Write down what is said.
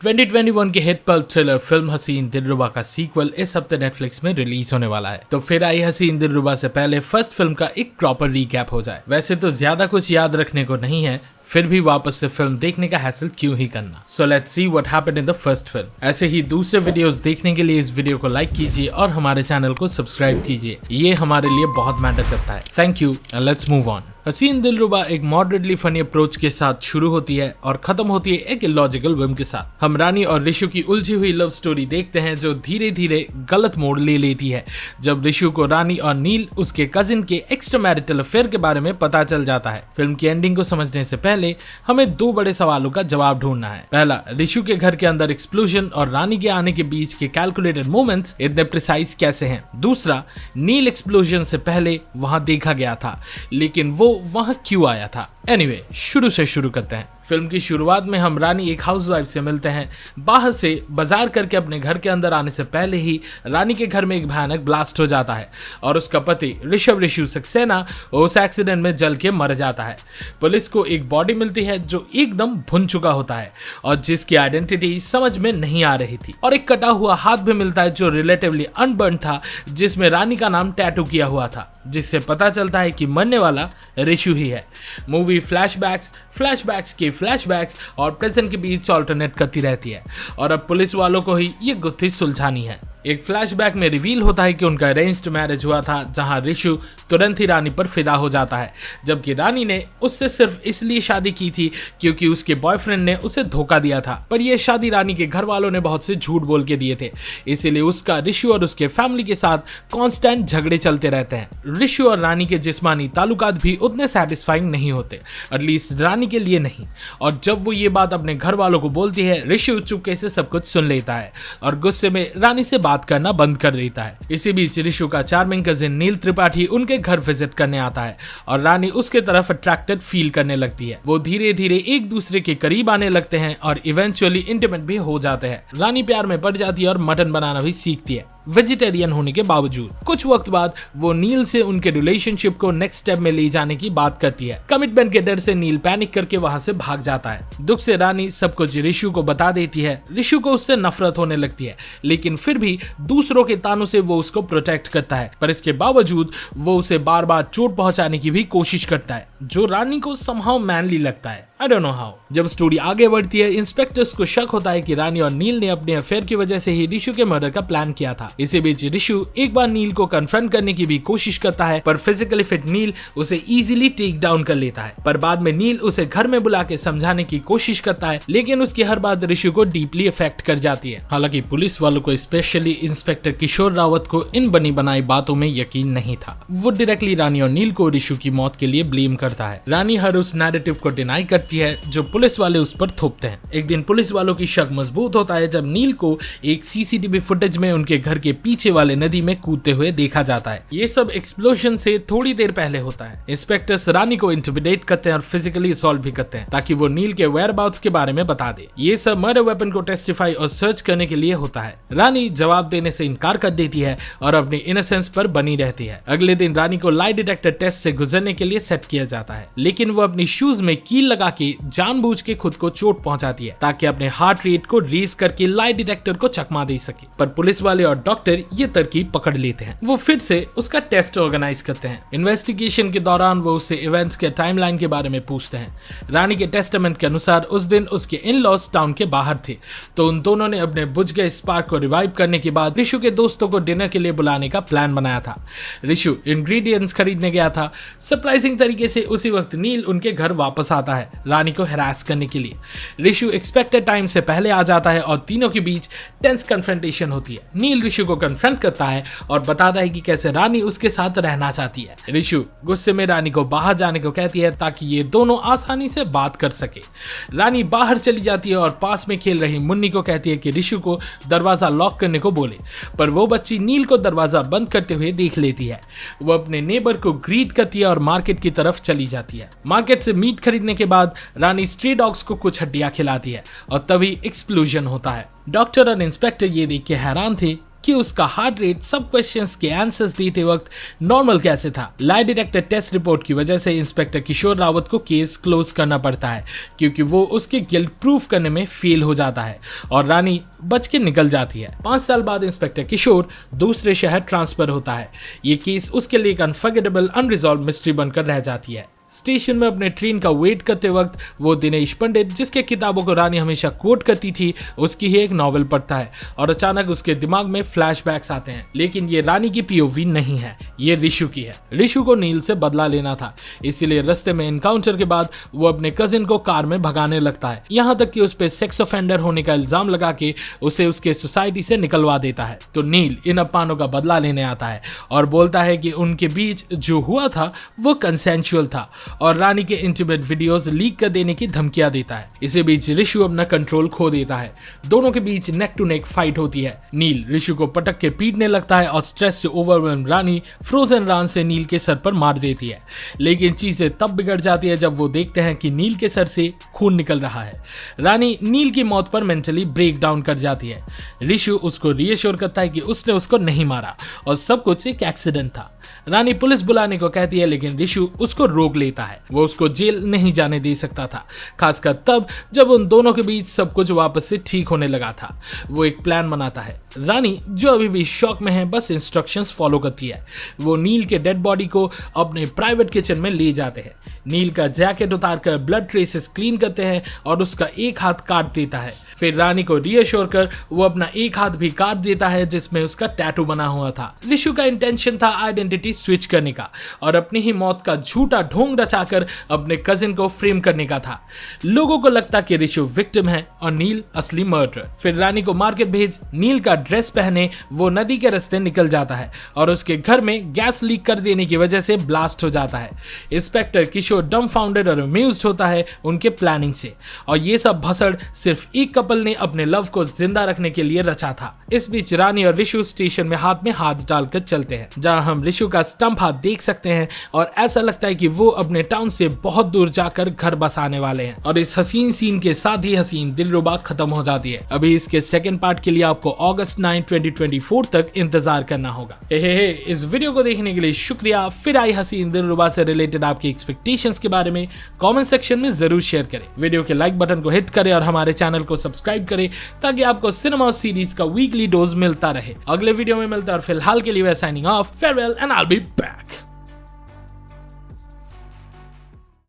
2021 की hit pulp thriller film हसीन दिलरुबा का सीक्वल इस हफ्ते नेटफ्लिक्स में रिलीज होने वाला है। तो फिर आई हसीन दिलरुबा से पहले फर्स्ट फिल्म का एक प्रॉपर रीकैप हो जाए। वैसे तो ज्यादा कुछ याद रखने को नहीं है, फिर भी वापस से फिल्म देखने का हैसल क्यों ही करना। So let's see what happened in the first film. ऐसे ही दूसरे वीडियोस देखने के लिए इस वीडियो को लाइक कीजिए और हमारे चैनल को सब्सक्राइब कीजिए, ये हमारे लिए बहुत मैटर करता है। Thank you and let's move on. हसीन दिलरुबा एक मॉडरेटली फनी अप्रोच के साथ शुरू होती है और खत्म होती है एक इलॉजिकल विम के साथ। हम रानी और ऋषु की उलझी हुई लव स्टोरी देखते हैं जो धीरे धीरे गलत मोड़ ले लेती है जब ऋषु को रानी और नील उसके कजिन के एक्स्ट्रा मैरिटल अफेयर के बारे में पता चल जाता है। फिल्म की एंडिंग को समझने से पहले हमें दो बड़े सवालों का जवाब ढूंढना है। पहला, ऋषु के घर के अंदर एक्सप्लोजन और रानी के आने के बीच के कैलकुलेटेड मोमेंट्स इतने प्रिसाइज कैसे हैं। दूसरा, नील एक्सप्लोजन से पहले वहां देखा गया था लेकिन वो वहां क्यों आया था। एनीवे, शुरू से शुरू करते हैं। फिल्म की शुरुआत में हम रानी एक हाउसवाइफ से मिलते हैं। बाहर से बाजार करके अपने घर के अंदर आने से पहले ही रानी के घर में एक भयानक ब्लास्ट हो जाता है और उसका पति ऋषु सक्सेना उस एक्सीडेंट में जल के मर जाता है। पुलिस को एक बॉडी मिलती है जो एकदम भुन चुका होता है और जिसकी आइडेंटिटी समझ में नहीं आ रही थी, और एक कटा हुआ हाथ भी मिलता है जो रिलेटिवली अनबर्न था जिसमें रानी का नाम टैटू किया हुआ था, जिससे पता चलता है कि मरने वाला ऋषु ही है। मूवी फ्लैशबैक्स के फ्लैशबैक्स और प्रेजेंट के बीच ऑल्टरनेट करती रहती है और अब पुलिस वालों को ही ये गुत्थी सुलझानी है। एक फ्लैशबैक में रिवील होता है कि उनका अरेंज्ड मैरिज हुआ था जहां ऋषु तुरंत ही रानी पर फिदा हो जाता है, जबकि रानी ने उससे सिर्फ इसलिए शादी की थी क्योंकि उसके बॉयफ्रेंड ने उसे धोखा दिया था। पर यह शादी रानी के घर वालों ने बहुत से झूठ बोल के दिए थे, इसीलिए उसका ऋषु और उसके फैमिली के साथ कांस्टेंट झगड़े चलते रहते हैं। ऋषु और रानी के जिस्मानी ताल्लुकात भी उतने सेटिस्फाइंग नहीं होते, एटलीस्ट रानी के लिए नहीं। और जब वो ये बात अपने घर वालों को बोलती है, ऋषु चुपके से सब कुछ सुन लेता है और गुस्से में रानी से बात करना बंद कर देता है। इसी बीच ऋषु का चार्मिंग कजिन नील त्रिपाठी उनके घर विजिट करने आता है और रानी उसके तरफ अट्रैक्टेड फील करने लगती है। वो धीरे धीरे एक दूसरे के करीब आने लगते हैं और इवेंचुअली इंटीमेट भी हो जाते हैं। रानी प्यार में पड़ जाती है और मटन बनाना भी सीखती है, वेजिटेरियन होने के बावजूद। कुछ वक्त बाद वो नील से उनके रिलेशनशिप को नेक्स्ट स्टेप में ले जाने की बात करती है। कमिटमेंट के डर से नील पैनिक करके वहां से भाग जाता है। दुख से रानी सब कुछ ऋषु को बता देती है। ऋषु को उससे नफरत होने लगती है, लेकिन फिर भी दूसरों के तानों से वो उसको प्रोटेक्ट करता है, पर इसके बावजूद वो उसे बार बार चोट पहुंचाने की भी कोशिश करता है, जो रानी को समहाउ मैनली लगता है। I don't know how। जब स्टोरी आगे बढ़ती है, इंस्पेक्टर्स को शक होता है कि रानी और नील ने अपने अफेयर की वजह से ही ऋषु के मर्डर का प्लान किया था। इसी बीच ऋषु एक बार नील को कन्फ्रंट करने की भी कोशिश करता है, पर फिजिकली फिट नील उसे इजीली टेक डाउन कर लेता है। पर बाद में नील उसे घर में बुला के समझाने की कोशिश करता है, लेकिन उसकी हर बात ऋषु को डीपली अफेक्ट कर जाती है। हालांकि पुलिस वालों को, स्पेशली इंस्पेक्टर किशोर रावत को, इन बनी बनाई बातों में यकीन नहीं था। वो डायरेक्टली रानी और नील को ऋषु की मौत के लिए ब्लेम करता है। रानी हर उस नैरेटिव को डिनाई करती है जो पुलिस वाले उस पर थोपते हैं। एक दिन पुलिस वालों की शक मजबूत होता है जब नील को एक सीसीटीवी फुटेज में उनके घर के पीछे वाले नदी में कूदते हुए देखा जाता है। ये सब एक्सप्लोजन से थोड़ी देर पहले होता है। इंस्पेक्टर्स रानी को इंटिमिडेट करते हैं और फिजिकली असॉल्ट भी करते हैं ताकि वो नील के वेयरअबाउट्स के बारे में बता दे। ये सब मर्डर वेपन को टेस्टिफाई और सर्च करने के लिए होता है। रानी जवाब देने से इनकार कर देती है और अपनी इनोसेंस पर बनी रहती है। अगले दिन रानी को लाई डिटेक्टर टेस्ट से गुजरने के लिए सेट किया जाता है, लेकिन वो अपनी शूज में कील लगा के जानबूझ के खुद को चोट पहुंचाती है ताकि अपने हार्ट रेट को रेज करके लाई डिटेक्टर को चकमा दे सके। पर पुलिस वाले और डॉक्टर ये तरकीब पकड़ लेते हैं। वो फिर से उसका टेस्ट ऑर्गेनाइज करते हैं। इन्वेस्टिगेशन के दौरान वो उससे इवेंट्स के टाइमलाइन के बारे में पूछते हैं। रानी के टेस्टामेंट के अनुसार उस दिन उसके इन लॉज टाउन के बाहर थे, तो उन दोनों ने अपने बुझ गए स्पार्क को रिवाइव करने के बाद ऋषु के दोस्तों को डिनर के लिए बुलाने का प्लान बनाया था। ऋषु इंग्रेडिएंट्स खरीदने गया था। सरप्राइजिंग तरीके से उसी वक्त नील उनके घर वापस आता है रानी को हरास करने के लिए। ऋषु एक्सपेक्टेड टाइम से पहले आ जाता है और तीनों के बीच टेंस कन्फ्रंटेशन होती है। नील ऋषु को कन्फ्रंट करता है और बताता है कि कैसे रानी उसके साथ रहना चाहती है। ऋषु गुस्से में रानी को बाहर जाने को कहती है ताकि ये दोनों आसानी से बात कर सके। रानी बाहर चली जाती है और पास में खेल रही मुन्नी को कहती है कि ऋषु को दरवाजा लॉक करने को बोले, पर वो बच्ची नील को दरवाजा बंद करते हुए देख लेती है। वो अपने नेबर को ग्रीट करती है और मार्केट की तरफ चली जाती है। मार्केट से मीट खरीदने के बाद रानी स्ट्री डॉग्स को कुछ हड्डियां खिलाती है और तभी एक्सप्लोजन होता है। डॉक्टर और इंस्पेक्टर ये देख के हैरान थे कि उसका हार्ट रेट सब क्वेश्चंस के आंसर्स देते वक्त नॉर्मल कैसे था। लाई डिटेक्टर टेस्ट रिपोर्ट की वजह से इंस्पेक्टर किशोर रावत को केस क्लोज करना पड़ता है क्योंकि वो उसके गिल्ट प्रूफ करने में फेल हो जाता है और रानी बच के निकल जाती है। 5 साल बाद इंस्पेक्टर किशोर दूसरे शहर ट्रांसफर होता है। ये केस उसके लिए एक अनफॉरगेटेबल अनरिजॉल्व मिस्ट्री बनकर रह जाती है। स्टेशन में अपने ट्रेन का वेट करते वक्त वो दिनेश पंडित, जिसके किताबों को रानी हमेशा कोट करती थी, उसकी ही एक नॉवेल पढ़ता है और अचानक उसके दिमाग में फ्लैशबैक्स आते हैं। लेकिन ये रानी की पीओवी नहीं है, ये ऋषु की है। ऋषु को नील से बदला लेना था, इसीलिए रास्ते में एनकाउंटर के बाद वो अपने कजिन को कार में भगाने लगता है, यहाँ तक कि उस पर सेक्स ऑफेंडर होने का इल्जाम लगा के उसे उसके सोसाइटी से निकलवा देता है। तो नील इन अपमानों का बदला लेने आता है और बोलता है कि उनके बीच जो हुआ था वो कंसेंशुअल था और रानी के इंटीमेट वीडियोस लीक कर देने की धमकियां देता है। इसी बीच ऋषु अपना कंट्रोल खो देता है। दोनों के बीच नेक टू नेक फाइट होती है। नील ऋषु को पटक के पीटने लगता है और स्ट्रेस से ओवरवेल्म रानी फ्रोजन रान से नील के सर पर मार देती है। लेकिन चीजें तब बिगड़ जाती है जब वो देखते हैं कि नील के सर से खून निकल रहा है। रानी नील की मौत पर मेंटली ब्रेक डाउन कर जाती है। ऋषु उसको रीअश्योर करता है कि उसने उसको नहीं मारा और सब कुछ एक एक्सीडेंट था। रानी पुलिस बुलाने को कहती है लेकिन ऋषु उसको रोक लेता है। वो उसको जेल नहीं जाने दे सकता था, खासकर तब जब उन दोनों के बीच सब कुछ वापस से ठीक होने लगा था। वो एक प्लान बनाता है। रानी, जो अभी भी शॉक में है, बस इंस्ट्रक्शंस फॉलो करती है। वो नील के डेड बॉडी को अपने प्राइवेट किचन में ले जाते हैं। नील का जैकेट उतारकर ब्लड ट्रेसेस क्लीन करते हैं और उसका एक हाथ काट देता है। फिर रानी को रीअश्योर कर वो अपना एक हाथ भी काट देता है जिसमें उसका टैटू बना हुआ था। ऋषु का इंटेंशन था आइडेंटिटी स्विच करने का और अपनी ही मौत का झूठा ढोंग रचाकर अपने कजिन को फ्रेम करने का था। लोगों को लगता कि ऋषु विक्टिम है और नील असली मर्डरर। फिर रानी को मार्केट भेज नील का ड्रेस पहने वो नदी के रास्ते निकल जाता है और उसके घर में गैस लीक कर देने की वजह से ब्लास्ट हो जाता है। इंस्पेक्टर किशोर डम्फाउंडेड और अम्यूज्ड होता है उनके प्लानिंग से और ये सब भसड़ सिर्फ एक कपल ने अपने लव को जिंदा रखने के लिए रचा था। इस बीच रानी और ऋषु स्टेशन में हाथ डालकर चलते हैं, जहां हम ऋषु का स्टंप हाथ देख सकते हैं और ऐसा लगता है कि वो अपने टाउन से बहुत दूर जाकर घर बसाने वाले हैं। और इस हसीन सीन के साथ ही हसीन दिलरुबा खत्म हो जाती है। अभी इसके सेकंड पार्ट के लिए आपको अगस्त 9, 2024 तक इंतजार करना होगा। इस वीडियो को देखने के लिए शुक्रिया। फिर आई हसीन दिलरुबा से रिलेटेड आपकी एक्सपेक्टेशंस के बारे में कमेंट सेक्शन में जरूर शेयर करें। वीडियो के लाइक बटन को हिट करें और हमारे चैनल को सब्सक्राइब करें ताकि आपको सिनेमा और सीरीज का वीकली डोज मिलता रहे। अगले वीडियो में मिलता है और फिलहाल के लिए signing off, farewell and I will be back.